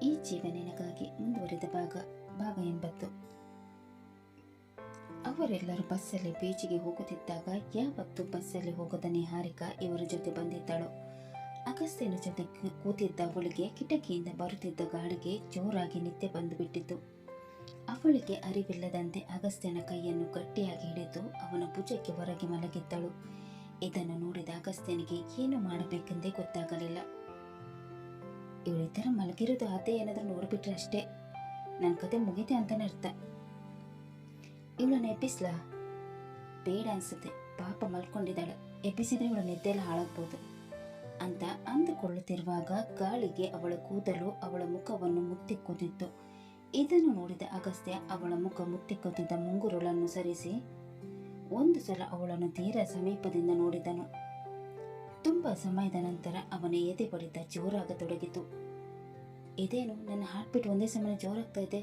ಈ ಜೀವನಿನಗಾಗಿ ಮುಂದುವರಿದ ಭಾಗ 80. ಅವರೆಲ್ಲರೂ ಬಸ್ಸಲ್ಲಿ ಬೀಚಿಗೆ ಹೋಗುತ್ತಿದ್ದಾಗ ಯಾವತ್ತೂ ಬಸ್ಸಲ್ಲಿ ಹೋಗದ ನಿಹಾರಿಕಾ ಇವರ ಜೊತೆ ಬಂದಿದ್ದಳು. ಅಗಸ್ತ್ಯನ ಜೊತೆ ಕೂತಿದ್ದ ಅವಳಿಗೆ ಕಿಟಕಿಯಿಂದ ಬರುತ್ತಿದ್ದ ಗಾಳಿಗೆ ಜೋರಾಗಿ ನಿದ್ದೆ ಬಂದು ಬಿಟ್ಟಿತು. ಅವಳಿಗೆ ಅರಿವಿಲ್ಲದಂತೆ ಅಗಸ್ತ್ಯನ ಕೈಯನ್ನು ಗಟ್ಟಿಯಾಗಿ ಹಿಡಿದು ಅವನ ಭುಜಕ್ಕೆ ಹೊರಗೆ ಮಲಗಿದ್ದಳು. ಇದನ್ನು ನೋಡಿದ ಅಗಸ್ತ್ಯನಿಗೆ ಏನು ಮಾಡಬೇಕೆಂದೇ ಗೊತ್ತಾಗಲಿಲ್ಲ. ಇವಳಿತರ ಮಲಗಿರೋದು ಅದೇ ಏನಾದ್ರೂ ನೋಡ್ಬಿಟ್ರೆ ಅಷ್ಟೇ ನನ್ನ ಕತೆ ಮುಗಿದೆ ಅಂತಾನೆ ಅರ್ಥ. ಇವಳನ್ನ ಎಬ್ಬಿಸ್ಲಾ? ಬೇಡ ಅನ್ಸುತ್ತೆ, ಪಾಪ ಮಲ್ಕೊಂಡಿದ್ದಾಳೆ, ಎಬ್ಬಿಸಿದ್ರೆ ಇವಳ ನಿದ್ದೆ ಎಲ್ಲ ಹಾಳಾಗ್ಬೋದು ಅಂತ ಅಂದುಕೊಳ್ಳುತ್ತಿರುವಾಗ ಗಾಳಿಗೆ ಅವಳ ಕೂದಲು ಅವಳ ಮುಖವನ್ನು ಮುತ್ತಿಕ್ಕುತ್ತಿತ್ತು. ಇದನ್ನು ನೋಡಿದ ಅಗಸ್ತ್ಯ ಅವಳ ಮುಖ ಮುತ್ತಿಕ್ಕುತ್ತಿದ್ದ ಮುಂಗುರುಳನ್ನು ಸರಿಸಿ ಒಂದು ಸಲ ಅವಳನ್ನು ತೀರಾ ಸಮೀಪದಿಂದ ನೋಡಿದನು. ತುಂಬಾ ಸಮಯದ ನಂತರ ಅವನ ಎದೆ ಬಡಿತ ಜೋರಾಗತೊಡಗಿತು. ಇದೇನು, ನನ್ನ ಹಾರ್ಟ್ ಬೀಟ್ ಒಂದೇ ಸಮಯ ಜೋರಾಗ್ತಾ ಇದೆ.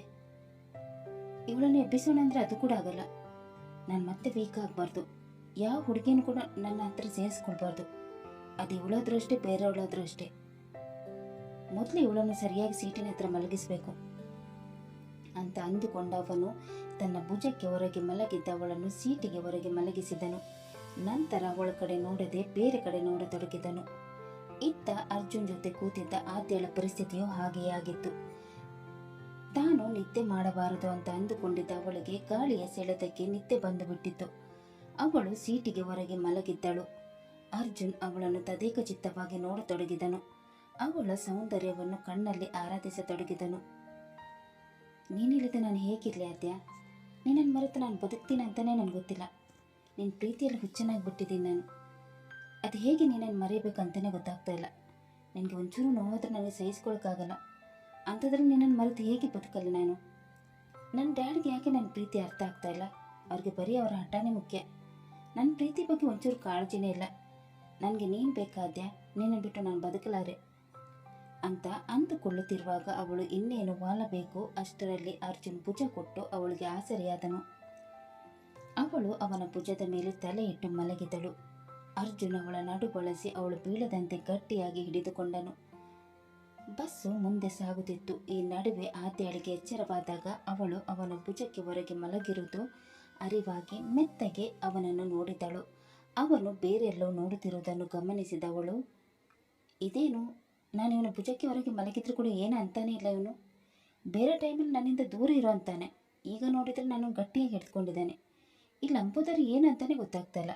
ಇವಳನ್ನು ಎಬ್ಬಿಸೋಣ ಅಂದ್ರೆ ಅದು ಕೂಡ ಆಗಲ್ಲ. ನಾನು ಮತ್ತೆ ವೀಕ್ ಆಗಬಾರ್ದು, ಯಾವ ಹುಡುಗಿನೂ ಕೂಡ ನನ್ನ ಹತ್ರ ಸೇರಿಸ್ಕೊಳ್ಬಾರ್ದು. ಅದು ಇವಳಾದ್ರೂ ಅಷ್ಟೇ, ಬೇರೆಯವಳಾದ್ರೂ ಅಷ್ಟೇ. ಮೊದಲು ಇವಳನ್ನು ಸರಿಯಾಗಿ ಸೀಟಿನ ಹತ್ರ ಮಲಗಿಸ್ಬೇಕು ಅಂತ ಅಂದುಕೊಂಡ ಅವನು ತನ್ನ ಭುಜಕ್ಕೆ ಹೊರಗೆ ಮಲಗಿದ್ದ ಅವಳನ್ನು ಸೀಟಿಗೆ ಹೊರಗೆ ಮಲಗಿಸಿದನು. ನಂತರ ಅವಳ ಕಡೆ ನೋಡದೆ ಬೇರೆ ಕಡೆ ನೋಡತೊಡಗಿದನು. ಇತ್ತ ಅರ್ಜುನ್ ಜೊತೆ ಕೂತಿದ್ದ ಆದ್ಯಳ ಪರಿಸ್ಥಿತಿಯು ಹಾಗೆಯೇ ಆಗಿತ್ತು. ತಾನು ನಿದ್ದೆ ಮಾಡಬಾರದು ಅಂತ ಅಂದುಕೊಂಡಿದ್ದ ಅವಳಿಗೆ ಗಾಳಿಯ ಸೆಳೆತಕ್ಕೆ ನಿದ್ದೆ ಬಂದು ಬಿಟ್ಟಿತ್ತು. ಅವಳು ಸೀಟಿಗೆ ಹೊರಗೆ ಮಲಗಿದ್ದಳು. ಅರ್ಜುನ್ ಅವಳನ್ನು ತದೇಕಚಿತ್ತವಾಗಿ ನೋಡತೊಡಗಿದನು. ಅವಳ ಸೌಂದರ್ಯವನ್ನು ಕಣ್ಣಲ್ಲಿ ಆರಾಧಿಸತೊಡಗಿದನು. ನೀನಿಲ್ಲದೆ ನಾನು ಹೇಗಿರಲಿ ಆದ್ಯ? ನಿನ್ನನ್ನು ಮರೆತು ನಾನು ಬದುಕ್ತೀನಿ ಅಂತಾನೆ ನನಗೆ ಗೊತ್ತಿಲ್ಲ. ನಿನ್ನ ಪ್ರೀತಿಯಲ್ಲಿ ಹುಚ್ಚನಾಗ್ಬಿಟ್ಟಿದ್ದೀನಿ ನಾನು. ಅದು ಹೇಗೆ ನಿನ್ನನ್ನು ಮರೆಯಬೇಕಂತಲೇ ಗೊತ್ತಾಗ್ತಾ ಇಲ್ಲ. ನನಗೆ ಒಂಚೂರು ನೋವಾದರೂ ನನಗೆ ಸಹಿಸ್ಕೊಳಕ್ಕಾಗಲ್ಲ. ಅಂಥದ್ರಲ್ಲಿ ನಿನ್ನನ್ನು ಮರೆತು ಹೇಗೆ ಬದುಕಲ್ಲ ನಾನು? ನನ್ನ ಡ್ಯಾಡ್ಗೆ ಯಾಕೆ ನನ್ನ ಪ್ರೀತಿ ಅರ್ಥ ಆಗ್ತಾ ಇಲ್ಲ? ಅವ್ರಿಗೆ ಬರೀ ಅವರ ಹಠಾನೇ ಮುಖ್ಯ. ನನ್ನ ಪ್ರೀತಿ ಬಗ್ಗೆ ಒಂಚೂರು ಕಾಳಜಿನೇ ಇಲ್ಲ. ನನಗೆ ನೀನು ಬೇಕಾದ್ಯ, ನಿನ್ನ ಬಿಟ್ಟು ನಾನು ಬದುಕಲಾರೆ ಅಂತ ಅಂದುಕೊಳ್ಳುತ್ತಿರುವಾಗ ಅವಳು ಇನ್ನೇನು ವಾಲಬೇಕು. ಅಷ್ಟರಲ್ಲಿ ಅರ್ಜುನ್ ಭುಜ ಕೊಟ್ಟು ಅವಳಿಗೆ ಆಸರೆಯಾದನು. ಅವಳು ಅವನ ಭುಜದ ಮೇಲೆ ತಲೆ ಇಟ್ಟು ಮಲಗಿದಳು. ಅರ್ಜುನ್ ಅವಳ ನಡು ಬಳಸಿ ಅವಳು ಬೀಳದಂತೆ ಗಟ್ಟಿಯಾಗಿ ಹಿಡಿದುಕೊಂಡನು. ಬಸ್ಸು ಮುಂದೆ ಸಾಗುತ್ತಿತ್ತು. ಈ ನಡುವೆ ಆದ್ಯಳಿಗೆ ಎಚ್ಚರವಾದಾಗ ಅವಳು ಅವನ ಭುಜಕ್ಕೆ ಹೊರಗೆ ಮಲಗಿರುವುದು ಅರಿವಾಗಿ ಮೆತ್ತಗೆ ಅವನನ್ನು ನೋಡಿದಳು. ಅವನು ಬೇರೆಲ್ಲೋ ನೋಡುತ್ತಿರುವುದನ್ನು ಗಮನಿಸಿದವಳು, ಇದೇನು, ನಾನು ಇವನ ಭುಜಕ್ಕೆ ಹೊರಗೆ ಮಲಗಿದ್ರು ಕೂಡ ಏನು ಅಂತಾನೆ ಇಲ್ಲ. ಇವನು ಬೇರೆ ಟೈಮಲ್ಲಿ ನನ್ನಿಂದ ದೂರ ಇರೋ ಅಂತಾನೆ, ಈಗ ನೋಡಿದರೆ ನಾನು ಗಟ್ಟಿಯಾಗಿ ಹಿಡ್ಕೊಂಡಿದ್ದಾನೆ. ಇಲ್ಲಿ ಅಂಬೋದರೆ ಏನು ಅಂತಾನೆ ಗೊತ್ತಾಗ್ತಾ ಇಲ್ಲ.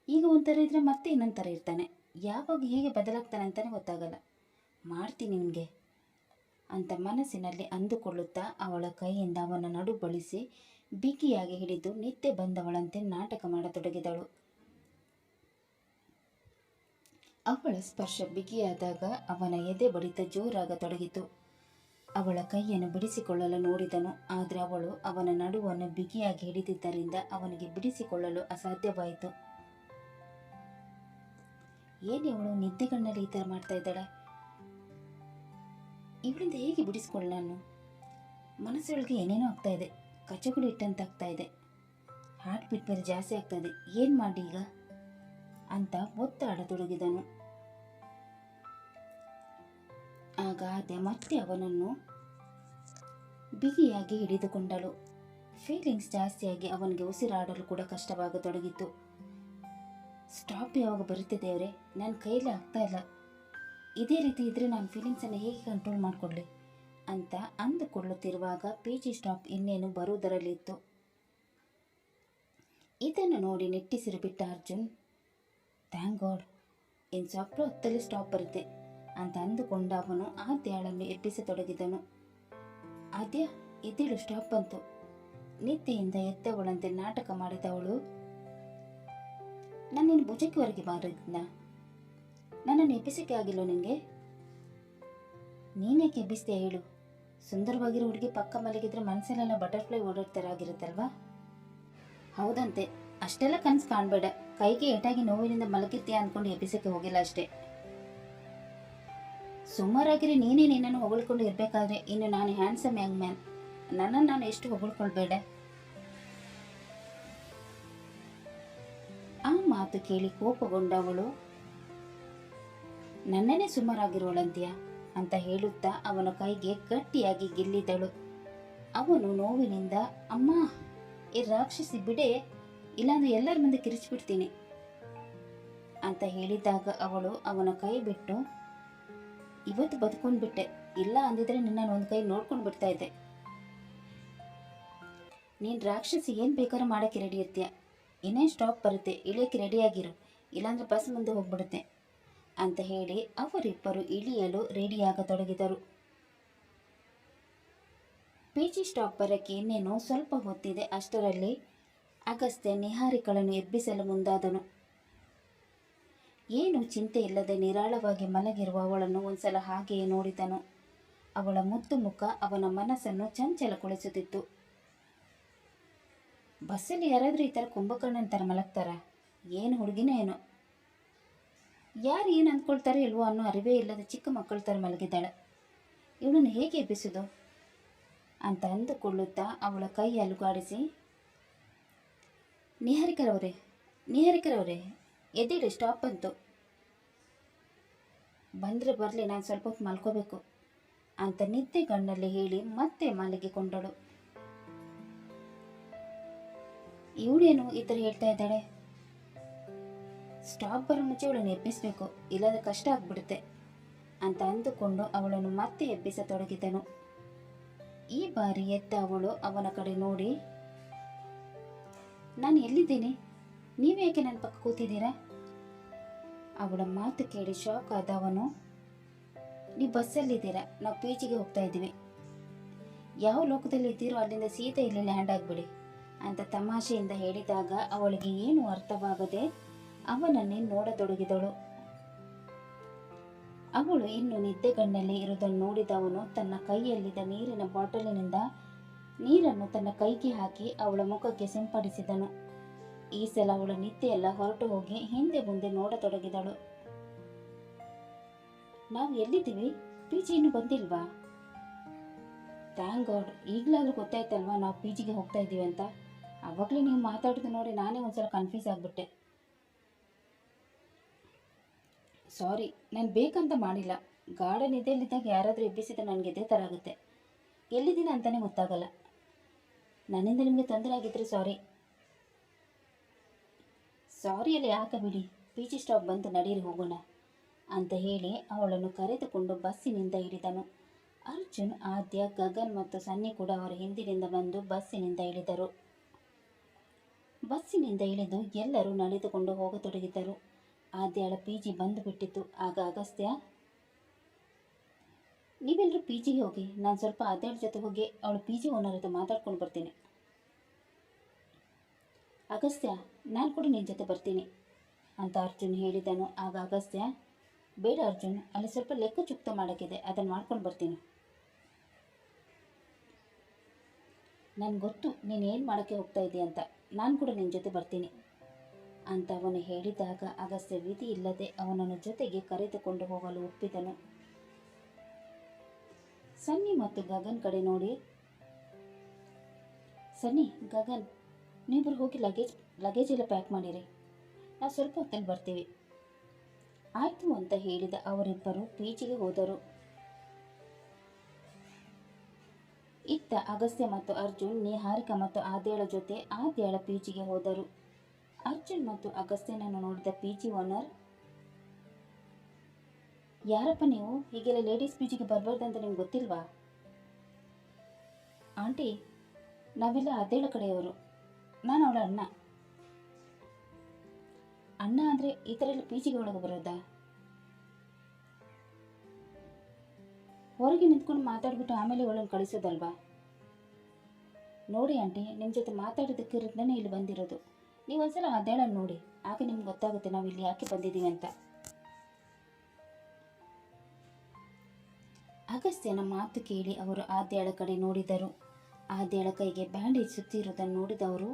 ಈಗ ಒಂಥರ ಇದ್ರೆ ಮತ್ತೆ ಇನ್ನೊಂಥರ ಇರ್ತಾನೆ. ಯಾವಾಗ ಹೇಗೆ ಬದಲಾಗ್ತಾನೆ ಅಂತಾನೆ ಗೊತ್ತಾಗಲ್ಲ. ಮಾಡ್ತೀನಿ ನಿಮಗೆ ಅಂತ ಮನಸ್ಸಿನಲ್ಲಿ ಅಂದುಕೊಳ್ಳುತ್ತಾ ಅವಳ ಕೈಯಿಂದ ಅವನ ನಡು ಬಳಸಿ ಬಿಗಿಯಾಗಿ ಹಿಡಿದು ನಿದ್ದೆ ಬಂದವಳಂತೆ ನಾಟಕ ಮಾಡತೊಡಗಿದಳು. ಅವಳ ಸ್ಪರ್ಶ ಬಿಗಿಯಾದಾಗ ಅವನ ಎದೆ ಬಡಿತ ಜೋರಾಗತೊಡಗಿತು. ಅವಳ ಕೈಯನ್ನು ಬಿಡಿಸಿಕೊಳ್ಳಲು ನೋಡಿದನು. ಆದರೆ ಅವಳು ಅವನ ನಡುವನ್ನು ಬಿಗಿಯಾಗಿ ಹಿಡಿದಿದ್ದರಿಂದ ಅವನಿಗೆ ಬಿಡಿಸಿಕೊಳ್ಳಲು ಅಸಾಧ್ಯವಾಯಿತು. ಏನೇ ಅವಳು ನಿದ್ದೆಗಣ್ಣಲ್ಲಿ ಈ ಥರ ಮಾಡ್ತಾ ಇದ್ದಾಳೆ? ಇವಳಿಂದ ಹೇಗೆ ಬಿಡಿಸ್ಕೊಳ್ಳ? ನಾನು ಮನಸ್ಸೊಳಗೆ ಏನೇನೋ ಆಗ್ತಾ ಇದೆ, ಕಚ್ಚಗುಳಿ ಇಟ್ಟಂತಾಗ್ತಾ ಇದೆ, ಹಾರ್ಟ್ ಬೀಟ್ ಬೇರೆ ಜಾಸ್ತಿ ಆಗ್ತಾ ಇದೆ. ಏನು ಮಾಡಿ ಈಗ ಅಂತ ಒತ್ತಾಡತೊಡಗಿದನು. ಆಗ ಆದ್ಯ ಮತ್ತೆ ಅವನನ್ನು ಬಿಗಿಯಾಗಿ ಹಿಡಿದುಕೊಂಡಳು. ಫೀಲಿಂಗ್ಸ್ ಜಾಸ್ತಿಯಾಗಿ ಅವನಿಗೆ ಉಸಿರಾಡಲು ಕೂಡ ಕಷ್ಟವಾಗತೊಡಗಿತ್ತು. ಸ್ಟಾಪ್ ಯಾವಾಗ ಬರುತ್ತೆ ದೇವ್ರೆ, ನನ್ನ ಕೈಲಿ ಆಗ್ತಾ ಇಲ್ಲ. ಇದೇ ರೀತಿ ಇದ್ರೆ ನಾನು ಫೀಲಿಂಗ್ಸನ್ನು ಹೇಗೆ ಕಂಟ್ರೋಲ್ ಮಾಡಿಕೊಡ್ಲಿ ಅಂತ ಅಂದುಕೊಳ್ಳುತ್ತಿರುವಾಗ ಪಿ.ಜಿ ಸ್ಟಾಪ್ ಇನ್ನೇನು ಬರುವುದರಲ್ಲಿತ್ತು. ಇದನ್ನು ನೋಡಿ ನಿಟ್ಟಿಸಿರು ಬಿಟ್ಟ ಅರ್ಜುನ್, ಥ್ಯಾಂಕ್ ಗಾಡ್, ಇನ್ನು ಸ್ವಲ್ಪ ಹೊತ್ತಲ್ಲಿ ಸ್ಟಾಪ್ ಬರುತ್ತೆ ಅಂತ ಅಂದುಕೊಂಡ ಅವನು ಆದ್ಯಾಳನ್ನು ಎಬ್ಬಿಸತೊಡಗಿದನು. ಆದ್ಯ ಎದ್ದೇಳು, ಸ್ಟಾಪ್ ಬಂತು. ನಿದ್ದೆಯಿಂದ ಎದ್ದವಳಂತೆ ನಾಟಕ ಮಾಡಿದವಳು, ನಾನು ನಿನ್ನ ಭುಜಕ್ಕೆ ಹೊರಗೆ ಮಾರಿದ್ನ? ನನ್ನನ್ನು ಎಬ್ಬಿಸಕ್ಕೆ ಆಗಿಲ್ಲ ನಿನಗೆ? ನೀನೇಕೆ ಎಬ್ಬಿಸ್ತೀಯ ಹೇಳು? ಸುಂದರವಾಗಿರೋ ಹುಡುಗಿ ಪಕ್ಕ ಮಲಗಿದ್ರೆ ಮನಸ್ಸಲ್ಲೆಲ್ಲ ಬಟರ್ಫ್ಲೈ ಓಡಾಡ್ತಾರ ಆಗಿರುತ್ತಲ್ವಾ? ಹೌದಂತೆ, ಅಷ್ಟೆಲ್ಲ ಕನಸು ಕಾಣಬೇಡ. ಕೈಗೆ ಏಟಾಗಿ ನೋವಿನಿಂದ ಮಲಗಿರ್ತೀಯ ಅಂದ್ಕೊಂಡು ಎಬ್ಬಿಸಕ್ಕೆ ಹೋಗಿಲ್ಲ ಅಷ್ಟೇ. ಸುಮಾರಾಗಿರಿ, ನೀನೇ ನಿನ್ನನ್ನು ಹೊಗಳ್ಕೊಂಡು ಇರಬೇಕಾದ್ರೆ ಇನ್ನು ನಾನು ಹ್ಯಾಂಡ್ಸಮ್ ಯಂಗ್ ಮ್ಯಾನ್, ನನ್ನನ್ನು ನಾನು ಎಷ್ಟು ಹೊಗಳ್ಕೊಳ್ಬೇಡ. ಆ ಮಾತು ಕೇಳಿ ಕೋಪಗೊಂಡವಳು, ನನ್ನನ್ನೇ ಸುಮಾರಾಗಿರೋಳಂತೀಯ? ಅಂತ ಹೇಳುತ್ತಾ ಅವನ ಕೈಗೆ ಗಟ್ಟಿಯಾಗಿ ಗಿಲ್ಲಿದಳು. ಅವನು ನೋವಿನಿಂದ, ಅಮ್ಮ, ಈ ರಾಕ್ಷಸಿ ಬಿಡೆ, ಇಲ್ಲಾಂದ್ರೆ ಎಲ್ಲರ ಮುಂದೆ ಕಿರಿಚಿಬಿಡ್ತೀನಿ ಅಂತ ಹೇಳಿದಾಗ ಅವಳು ಅವನ ಕೈ ಬಿಟ್ಟು, ಇವತ್ತು ಬದುಕೊಂಡ್ಬಿಟ್ಟೆ, ಇಲ್ಲ ಅಂದಿದ್ರೆ ನಿನ್ನ ಒಂದು ಕೈ ನೋಡ್ಕೊಂಡು ಬಿಡ್ತಾ ಇದ್ದೆ. ನೀನು ರಾಕ್ಷಸಿ ಏನು ಬೇಕಾದ್ರೂ ಮಾಡೋಕ್ಕೆ ರೆಡಿ ಇರ್ತೀಯ, ಇನ್ನೇನು ಸ್ಟಾಪ್ ಬರುತ್ತೆ, ಇಳಿಯೋಕ್ಕೆ ರೆಡಿಯಾಗಿರು, ಇಲ್ಲಾಂದ್ರೆ ಬಸ್ ಮುಂದೆ ಹೋಗ್ಬಿಡುತ್ತೆ ಅಂತ ಹೇಳಿ ಅವರಿಬ್ಬರು ಇಳಿಯಲು ರೆಡಿಯಾಗತೊಡಗಿದರು. ಪಿ ಜಿ ಸ್ಟಾಪ್ ಬರೋಕ್ಕೆ ಇನ್ನೇನು ಸ್ವಲ್ಪ ಹೊತ್ತಿದೆ. ಅಷ್ಟರಲ್ಲಿ ಅಗಸ್ತ್ಯ ನಿಹಾರಿಕಳನ್ನು ಎಬ್ಬಿಸಲು ಮುಂದಾದನು. ಏನು ಚಿಂತೆ ಇಲ್ಲದೆ ನಿರಾಳವಾಗಿ ಮಲಗಿರುವ ಅವಳನ್ನು ಒಂದ್ಸಲ ಹಾಗೆಯೇ ನೋಡಿದನು. ಅವಳ ಮುದ್ದು ಮುಖ ಅವನ ಮನಸ್ಸನ್ನು ಚಂಚಲಗೊಳಿಸುತ್ತಿತ್ತು. ಬಸ್ಸಲ್ಲಿ ಯಾರಾದರೂ ಈ ಥರ ಕುಂಭಕರ್ಣನ ಥರ ಮಲಗ್ತಾರ? ಏನು ಹುಡುಗಿನ ಏನೋ, ಯಾರು ಏನು ಅಂದ್ಕೊಳ್ತಾರೆ ಇಲ್ವೋ ಅನ್ನೋ ಅರಿವೇ ಇಲ್ಲದ ಚಿಕ್ಕ ಮಕ್ಕಳ ಥರ ಮಲಗಿದ್ದಾಳೆ. ಇವಳನ್ನು ಹೇಗೆ ಎಬ್ಬಿಸೋದು ಅಂತ ಅಂದುಕೊಳ್ಳುತ್ತಾ ಅವಳ ಕೈ ಅಲುಗಾಡಿಸಿ, ನಿಹಾರಿಕರವರೇ ಎದ್ದೇಳಿ, ಸ್ಟಾಪ್ ಬಂತು, ಬಂದರೆ ಬರಲಿ, ನಾನು ಸ್ವಲ್ಪ ಹೊತ್ತು ಮಲ್ಕೋಬೇಕು ಅಂತ ನಿದ್ದೆಗಣ್ಣಲ್ಲಿ ಹೇಳಿ ಮತ್ತೆ ಮಲಗಿಕೊಂಡಳು. ಇವಳೇನು ಈ ಥರ ಹೇಳ್ತಾ ಇದ್ದಾಳೆ? ಸ್ಟಾಪ್ ಬರೋ ಮುಂಚೆ ಅವಳನ್ನು ಎಬ್ಬಿಸಬೇಕು, ಇಲ್ಲದ ಕಷ್ಟ ಆಗ್ಬಿಡುತ್ತೆ ಅಂತ ಅಂದುಕೊಂಡು ಅವಳನ್ನು ಮತ್ತೆ ಎಬ್ಬಿಸತೊಡಗಿದನು. ಈ ಬಾರಿ ಎದ್ದ ಅವಳು ಅವನ ಕಡೆ ನೋಡಿ, ನಾನು ಎಲ್ಲಿದ್ದೀನಿ, ನೀವೇಕೆ ನನ್ನ ಪಕ್ಕ ಕೂತಿದ್ದೀರಾ? ಅವಳ ಮಾತು ಕೇಳಿ ಶಾಕ್ ಆದ ಅವನು, ನೀವು ಬಸ್ಸಲ್ಲಿದ್ದೀರಾ, ನಾವು ಪಿ ಜಿಗೆ ಹೋಗ್ತಾ ಇದ್ದೀವಿ, ಯಾವ ಲೋಕದಲ್ಲಿ ಇದ್ದೀರೋ ಅಲ್ಲಿಂದ ಸೀದಾ ಇಲ್ಲಿ ಲ್ಯಾಂಡ್ ಆಗಿಬಿಡಿ ಅಂತ ತಮಾಷೆಯಿಂದ ಹೇಳಿದಾಗ ಅವಳಿಗೆ ಏನು ಅರ್ಥವಾಗದೆ ಅವನನ್ನೇ ನೋಡತೊಡಗಿದಳು. ಅವಳು ಇನ್ನು ನಿದ್ದೆಗಣ್ಣಲ್ಲಿ ಇರುವುದನ್ನು ನೋಡಿದವನು ತನ್ನ ಕೈಯಲ್ಲಿದ್ದ ನೀರಿನ ಬಾಟಲಿನಿಂದ ನೀರನ್ನು ತನ್ನ ಕೈಗೆ ಹಾಕಿ ಅವಳ ಮುಖಕ್ಕೆ ಸಿಂಪಡಿಸಿದನು. ಈ ಸಲ ಅವಳ ನಿದ್ದೆಯೆಲ್ಲ ಹೊರಟು ಹೋಗಿ ಹಿಂದೆ ಮುಂದೆ ನೋಡತೊಡಗಿದಳು. ನಾವು ಎಲ್ಲಿದ್ದೀವಿ? ಪಿ ಜಿ ಇನ್ನೂ ಬಂದಿಲ್ವಾ? ಥ್ಯಾಂಕ್ ಗಾಡ್, ಈಗಲಾದ್ರೂ ಗೊತ್ತಾಯ್ತಲ್ವಾ ನಾವು ಪಿ ಜಿಗೆ ಹೋಗ್ತಾ ಇದ್ದೀವಿ ಅಂತ. ಅವಾಗಲೇ ನೀವು ಮಾತಾಡೋದು ನೋಡಿ ನಾನೇ ಒಂದ್ಸಲ ಕನ್ಫ್ಯೂಸ್ ಆಗಿಬಿಟ್ಟೆ. ಸಾರಿ, ನಾನು ಬೇಕಂತ ಮಾಡಿಲ್ಲ. ಗಾಢ ನಿದ್ದೆಯಲ್ಲಿದ್ದಾಗ ಯಾರಾದರೂ ಎಬ್ಬಿಸಿದ್ರೆ ನನಗೆ ಇದೇ ಥರ ಆಗುತ್ತೆ, ಎಲ್ಲಿದ್ದೀನಿ ಅಂತಲೇ ಗೊತ್ತಾಗಲ್ಲ. ನನ್ನಿಂದ ನಿಮಗೆ ತೊಂದರೆ ಆಗಿದ್ರೆ ಸಾರಿಯಲ್ಲಿ ಯಾಕೆ ಬಿಡಿ, ಪಿ ಜಿ ಸ್ಟಾಪ್ ಬಂದು ನಡೀರಿ ಹೋಗೋಣ ಅಂತ ಹೇಳಿ ಅವಳನ್ನು ಕರೆದುಕೊಂಡು ಬಸ್ಸಿನಿಂದ ಇಳಿದನು. ಅರ್ಜುನ್, ಆದ್ಯ, ಗಗನ್ ಮತ್ತು ಸನ್ನಿ ಕೂಡ ಅವರ ಹಿಂದಿನಿಂದ ಬಂದು ಬಸ್ಸಿನಿಂದ ಇಳಿದರು. ಬಸ್ಸಿನಿಂದ ಇಳಿದು ಎಲ್ಲರೂ ನಡೆದುಕೊಂಡು ಹೋಗತೊಡಗಿದ್ದರು. ಆದ್ಯಾಳ ಪಿ ಜಿ ಬಂದು ಬಿಟ್ಟಿತ್ತು. ಆಗ ಅಗಸ್ತ್ಯ, ನೀವೆಲ್ಲರೂ ಪಿ ಜಿಗೆ ಹೋಗಿ, ನಾನು ಸ್ವಲ್ಪ ಆದ್ಯಾಳ ಜೊತೆ ಹೋಗಿ ಅವಳು ಪಿ ಜಿ ಓನರ್ ಹತ್ರ ಮಾತಾಡ್ಕೊಂಡು ಬರ್ತೀನಿ. ಅಗಸ್ತ್ಯ, ನಾನು ಕೂಡ ನಿನ್ನ ಜೊತೆ ಬರ್ತೀನಿ ಅಂತ ಅರ್ಜುನ್ ಹೇಳಿದನು. ಆಗ ಅಗಸ್ತ್ಯ, ಬೇಡ ಅರ್ಜುನ್, ಅಲ್ಲಿ ಸ್ವಲ್ಪ ಲೆಕ್ಕ ಚುಕ್ತ ಮಾಡೋಕ್ಕಿದೆ, ಅದನ್ನು ಮಾಡ್ಕೊಂಡು ಬರ್ತೀನಿ. ನನಗೆ ಗೊತ್ತು ನೀನು ಏನು ಮಾಡೋಕ್ಕೆ ಹೋಗ್ತಾ ಇದೀಯ ಅಂತ, ನಾನು ಕೂಡ ನಿನ್ನ ಜೊತೆ ಬರ್ತೀನಿ ಅಂತ ಅವನು ಹೇಳಿದಾಗ ಅಗಸ್ತ್ಯ ವಿಧಿ ಇಲ್ಲದೆ ಅವನನ್ನು ಜೊತೆಗೆ ಕರೆದುಕೊಂಡು ಹೋಗಲು ಒಪ್ಪಿದನು. ಸನ್ನಿ ಮತ್ತು ಗಗನ್ ಕಡೆ ನೋಡಿ, ಸನ್ನಿ, ಗಗನ್, ನೀವಿಬ್ಬರು ಹೋಗಿ ಲಗೇಜ್ ಎಲ್ಲ ಪ್ಯಾಕ್ ಮಾಡಿರಿ, ನಾವು ಸ್ವಲ್ಪ ಹೊತ್ತಲ್ಲಿ ಬರ್ತೀವಿ. ಆಯಿತು ಅಂತ ಹೇಳಿದ ಅವರಿಬ್ಬರು ಪಿ ಜಿಗೆ ಹೋದರು. ಇತ್ತ ಅಗಸ್ತ್ಯ ಮತ್ತು ಅರ್ಜುನ್ ನಿಹಾರಿಕಾ ಮತ್ತು ಆದ್ಯಾಳ ಜೊತೆ ಆದ್ಯಾಳ ಪಿ ಜಿಗೆ ಹೋದರು. ಅರ್ಜುನ್ ಮತ್ತು ಅಗಸ್ತ್ಯನನ್ನು ನೋಡಿದ ಪಿ ಜಿ ಓನರ್, ಯಾರಪ್ಪ ನೀವು, ಹೀಗೆಲ್ಲ ಲೇಡೀಸ್ ಪಿ ಜಿಗೆ ಬರಬಾರ್ದಂತ ನಿಮ್ಗೆ ಗೊತ್ತಿಲ್ವಾ? ಆಂಟಿ, ನಾವೆಲ್ಲ ಆದ್ಯಾಳ ಕಡೆಯವರು, ನಾನು ಅವಳ ಅಣ್ಣ. ಅಣ್ಣ ಅಂದರೆ ಈ ಥರ ಎಲ್ಲ ಪಿ ಜಿಗೆ ಒಳಗೆ ಬರೋದಾ? ಹೊರಗೆ ನಿಂತ್ಕೊಂಡು ಮಾತಾಡ್ಬಿಟ್ಟು ಆಮೇಲೆ ಅವಳನ್ನು ಕಳಿಸೋದಲ್ವಾ? ನೋಡಿ ಆಂಟಿ, ನಿಮ್ಮ ಜೊತೆ ಮಾತಾಡೋದಕ್ಕಿರೋದನ್ನೇ ಇಲ್ಲಿ ಬಂದಿರೋದು. ನೀವು ಒಂದ್ಸಲ ಆದ್ಯಾಳನ್ನು ನೋಡಿ, ಆಗ ನಿಮ್ಗೆ ಗೊತ್ತಾಗುತ್ತೆ ನಾವು ಇಲ್ಲಿ ಯಾಕೆ ಬಂದಿದ್ದೀವಿ ಅಂತ. ಅಗಸ್ತ್ಯನ ಮಾತು ಕೇಳಿ ಅವರು ಆದ್ಯಾಳ ಕಡೆ ನೋಡಿದರು. ಆದ್ಯಾಳ ಕೈಗೆ ಬ್ಯಾಂಡೇಜ್ ಸುತ್ತಿರೋದನ್ನು ನೋಡಿದವರು,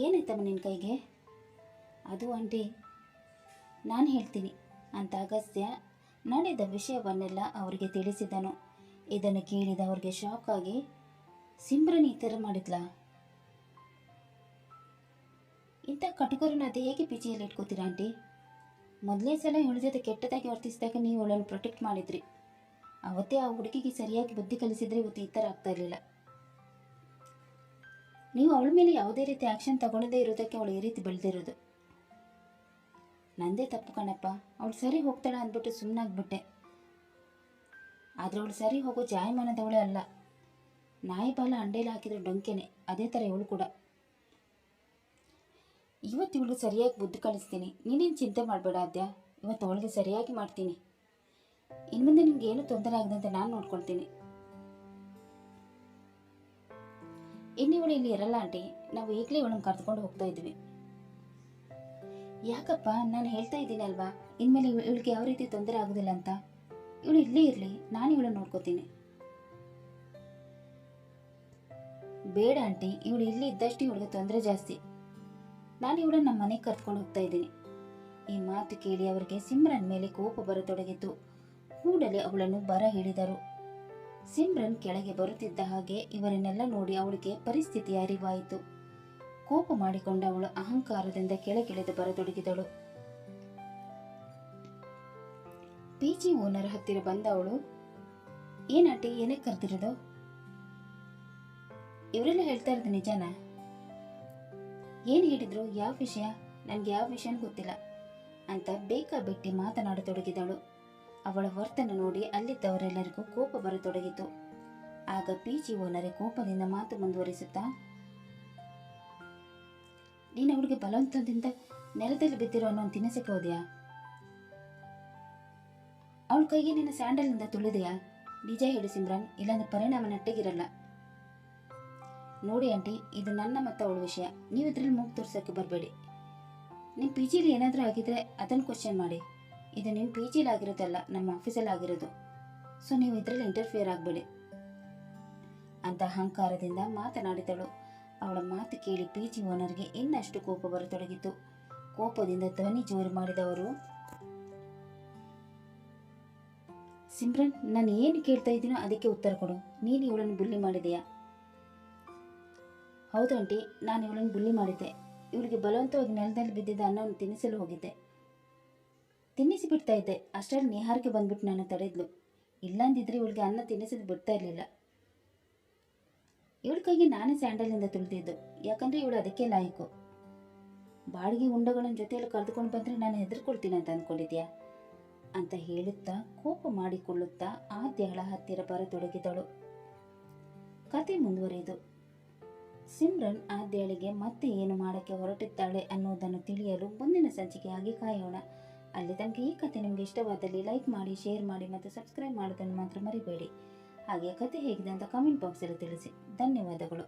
ಏನಾಯ್ತಮ್ಮ ನಿನ್ನ ಕೈಗೆ? ಅದು ಆಂಟಿ, ನಾನು ಹೇಳ್ತೀನಿ ಅಂತ ಅಗಸ್ತ್ಯ ನಡೆದ ವಿಷಯವನ್ನೆಲ್ಲ ಅವರಿಗೆ ತಿಳಿಸಿದನು. ಇದನ್ನು ಕೇಳಿದ ಅವರಿಗೆ ಶಾಕ್ ಆಗಿ, ಸಿಮ್ರನ್ ಈ ಥರ ಮಾಡಿದ್ಲಾ? ಇಂಥ ಕಟುಕರನ್ನ ಅದು ಹೇಗೆ ಪಿ ಜಿಯಲ್ಲಿ ಇಟ್ಕೋತೀರಾ ಆಂಟಿ? ಮೊದಲನೇ ಸಲ ಇವಳ ಜೊತೆ ಕೆಟ್ಟದಾಗಿ ವರ್ತಿಸಿದಾಗ ನೀವು ಅವಳನ್ನು ಪ್ರೊಟೆಕ್ಟ್ ಮಾಡಿದ್ರಿ, ಅವತ್ತೇ ಆ ಹುಡುಗಿಗೆ ಸರಿಯಾಗಿ ಬುದ್ಧಿ ಕಲಿಸಿದ್ರೆ ಇವತ್ತು ಈ ಥರ ಆಗ್ತಾ ಇರಲಿಲ್ಲ. ನೀವು ಅವಳ ಮೇಲೆ ಯಾವುದೇ ರೀತಿ ಆ್ಯಕ್ಷನ್ ತಗೊಳ್ಳದೇ ಇರೋದಕ್ಕೆ ಅವಳು ಈ ರೀತಿ ಬೆಳೆದಿರೋದು. ನಂದೇ ತಪ್ಪು ಕಣಪ್ಪ, ಅವಳು ಸರಿ ಹೋಗ್ತಾಳೆ ಅಂದ್ಬಿಟ್ಟು ಸುಮ್ಮನಾಗ್ಬಿಟ್ಟೆ. ಆದರೆ ಅವಳು ಸರಿ ಹೋಗೋ ಜಾಯಮಾನದವಳೇ ಅಲ್ಲ. ನಾಯಿ ಬಾಲ ಅಂಡೇಲಿ ಹಾಕಿದ್ರೆ ಡೊಂಕೆನೆ, ಅದೇ ಥರ ಇವಳು ಕೂಡ. ಇವತ್ತು ಇವಳು ಸರಿಯಾಗಿ ಬುದ್ಧಿ ಕಲಿಸ್ತೀನಿ, ನೀನೇನು ಚಿಂತೆ ಮಾಡಬೇಡ ಆದ್ಯ. ಇವತ್ತು ಅವಳಿಗೆ ಸರಿಯಾಗಿ ಮಾಡ್ತೀನಿ. ಇನ್ನು ಮುಂದೆ ನಿಮ್ಗೆ ಏನು ತೊಂದರೆ ಆಗದಂತೆ ನಾನು ನೋಡ್ಕೊಳ್ತೀನಿ. ಇನ್ನಿವಳು ಇಲ್ಲಿ ಇರಲ್ಲ ಆಂಟಿ, ನಾವು ಈಗಲೇ ಇವಳನ್ನು ಕರೆದುಕೊಂಡು ಹೋಗ್ತಾ ಇದ್ವಿ. ಯಾಕಪ್ಪ, ನಾನು ಹೇಳ್ತಾ ಇದ್ದೀನಿ ಅಲ್ವಾ, ಇನ್ಮೇಲೆ ಇವಳಿಗೆ ಯಾವ ರೀತಿ ತೊಂದರೆ ಆಗೋದಿಲ್ಲ ಅಂತ. ಇವಳು ಇಲ್ಲೇ ಇರಲಿ, ನಾನು ಇವಳನ್ನು ನೋಡ್ಕೋತೀನಿ. ಬೇಡ ಆಂಟಿ, ಇವಳು ಇಲ್ಲಿ ಇದ್ದಷ್ಟು ಇವಳಿಗೆ ತೊಂದರೆ ಜಾಸ್ತಿ. ನಾನು ಇವಳನ್ನು ನಮ್ಮ ಮನೆಗೆ ಕರ್ಕೊಂಡು ಹೋಗ್ತಾ ಇದ್ದೀನಿ. ಈ ಮಾತು ಕೇಳಿ ಅವರಿಗೆ ಸಿಮ್ರನ್ ಮೇಲೆ ಕೋಪ ಬರತೊಡಗಿತು. ಕೂಡಲೇ ಅವಳನ್ನು ಬರ ಹಿಡಿದರು. ಸಿಮ್ರನ್ ಕೆಳಗೆ ಬರುತ್ತಿದ್ದ ಹಾಗೆ ಇವರನ್ನೆಲ್ಲ ನೋಡಿ ಅವಳಿಗೆ ಪರಿಸ್ಥಿತಿಯ ಅರಿವಾಯಿತು. ಕೋಪ ಮಾಡಿಕೊಂಡ ಅವಳು ಅಹಂಕಾರದಿಂದ ಕೆಳಗಿಳಿದು ಬರತೊಡಗಿದಳು. ಪಿಜಿ ಓನರ್ ಹತ್ತಿರ ಬಂದ ಅವಳು, ಏನಾಟಿ, ಏನಕ್ಕೆ ಕರೆದಿರೋದು? ಇವರೆಲ್ಲ ಹೇಳ್ತಾ ಇರೋದು ನಿಜಾನಾ? ಏನು ಹೇಳಿದ್ರು? ಯಾವ ವಿಷಯ? ನನಗೆ ಯಾವ ವಿಷಯನೂ ಗೊತ್ತಿಲ್ಲ ಅಂತ ಬೇಕಾಬಿಟ್ಟಿ ಮಾತನಾಡತೊಡಗಿದಳು. ಅವಳ ವರ್ತನೆ ನೋಡಿ ಅಲ್ಲಿದ್ದವರೆಲ್ಲರಿಗೂ ಕೋಪ ಬರತೊಡಗಿತು. ಆಗ ಪಿಜಿ ಓನರೇ ಕೋಪದಿಂದ ಮಾತು ಮುಂದುವರಿಸುತ್ತಾ, ನೀನು ಅವಳಿಗೆ ಬಲವಂತದಿಂದ ನೆಲದಲ್ಲಿ ಬಿದ್ದಿರೋ ಅನ್ನೋ ತಿನ್ನಿಸಕ್ಕೆ ಹೋದ್ಯಾ? ಅವಳ ಕೈಗೆ ನಿನ್ನ ಸ್ಯಾಂಡಲ್ನಿಂದ ತುಳಿದೆಯಾ? ನಿಜ ಹೇಳು ಸಿಮ್ರನ್, ಇಲ್ಲಾಂದ್ರೆ ಪರಿಣಾಮ ನೆಟ್ಟಗಿರಲ್ಲ. ನೋಡಿ ಆಂಟಿ, ಇದು ನನ್ನ ಮತ್ತು ಅವಳ ವಿಷಯ. ನೀವು ಇದ್ರಲ್ಲಿ ಮೂಗು ತೋರ್ಸೋಕ್ಕೆ ಬರಬೇಡಿ. ನಿಮ್ಮ ಪಿ ಜಿಲಿ ಏನಾದರೂ ಆಗಿದ್ರೆ ಅದನ್ನು ಕ್ವಶನ್ ಮಾಡಿ. ಇದು ನಿಮ್ಮ ಪಿ ಜಿಲಿ ಆಗಿರೋದಲ್ಲ, ನಮ್ಮ ಆಫೀಸಲ್ಲಿ ಆಗಿರೋದು. ಸೊ ನೀವು ಇದರಲ್ಲಿ ಇಂಟರ್ಫಿಯರ್ ಆಗಬೇಡಿ ಅಂತ ಅಹಂಕಾರದಿಂದ ಮಾತನಾಡಿದಳು. ಅವಳ ಮಾತು ಕೇಳಿ ಪಿ ಜಿ ಓನರ್ಗೆ ಇನ್ನಷ್ಟು ಕೋಪ ಬರತೊಡಗಿತು. ಕೋಪದಿಂದ ಧ್ವನಿ ಜೋರು ಮಾಡಿದವರು, ಸಿಮ್ರನ್, ನಾನು ಏನು ಕೇಳ್ತಾ ಇದ್ದೀನೋ ಅದಕ್ಕೆ ಉತ್ತರ ಕೊಡು. ನೀನು ಇವಳನ್ನು ಬುಲ್ಲಿ ಮಾಡಿದೆಯಾ? ಹೌದು ಆಂಟಿ, ನಾನು ಇವಳನ್ನು ಬುಲ್ಲಿ ಮಾಡಿದ್ದೆ. ಇವಳಿಗೆ ಬಲವಂತವಾಗಿ ನೆಲದಲ್ಲಿ ಬಿದ್ದಿದ್ದ ಅನ್ನವನ್ನು ತಿನ್ನಿಸಲು ಹೋಗಿದ್ದೆ. ತಿನ್ನಿಸಿ ಬಿಡ್ತಾ ಇದ್ದೆ, ಅಷ್ಟರಲ್ಲಿ ನಿಹಾರಿಕೆ ಬಂದ್ಬಿಟ್ಟು ನಾನು ತಡೆದ್ಲು. ಇಲ್ಲಾಂದಿದ್ರೆ ಇವಳಿಗೆ ಅನ್ನ ತಿನ್ನಿಸೋದು ಬಿಡ್ತಾ ಇರಲಿಲ್ಲ. ಇವಳ ಕೈಗೆ ನಾನೇ ಸ್ಯಾಂಡಲ್ನಿಂದ ತುಳಿದಿದ್ದು, ಯಾಕಂದರೆ ಇವಳು ಅದಕ್ಕೆ ಲಾಯಕು. ಬಾಡಿಗೆ ಉಂಡಗಳನ್ನ ಜೊತೆಯಲ್ಲಿ ಕರೆದುಕೊಂಡು ಬಂದರೆ ನಾನು ಹೆದರ್ಕೊಳ್ತೀನಿ ಅಂತ ಅಂದ್ಕೊಂಡಿದ್ಯಾ ಅಂತ ಹೇಳುತ್ತಾ ಕೋಪ ಮಾಡಿಕೊಳ್ಳುತ್ತಾ ಆದ್ಯಳ ಹತ್ತಿರ ಬರತೊಡಗಿದಳು. ಕತೆ ಮುಂದುವರಿದು. ಸಿಮ್ರನ್ ಆದ್ಯಳಿಗೆ ಮತ್ತೆ ಏನು ಮಾಡೋಕ್ಕೆ ಹೊರಟಿದ್ದಾಳೆ ಅನ್ನೋದನ್ನು ತಿಳಿಯಲು ಮುಂದಿನ ಸಂಚಿಕೆಯಾಗಿ ಕಾಯೋಣ. ಅಲ್ಲಿ ತನಕ ಈ ಕತೆ ನಿಮಗೆ ಇಷ್ಟವಾದಲ್ಲಿ ಲೈಕ್ ಮಾಡಿ, ಶೇರ್ ಮಾಡಿ ಮತ್ತು ಸಬ್ಸ್ಕ್ರೈಬ್ ಮಾಡೋದನ್ನು ಮಾತ್ರ ಮರಿಬೇಡಿ. ಹಾಗೆ ಕತೆ ಹೇಗಿದೆ ಅಂತ ಕಮೆಂಟ್ ಬಾಕ್ಸಲ್ಲಿ ತಿಳಿಸಿ. ಧನ್ಯವಾದಗಳು.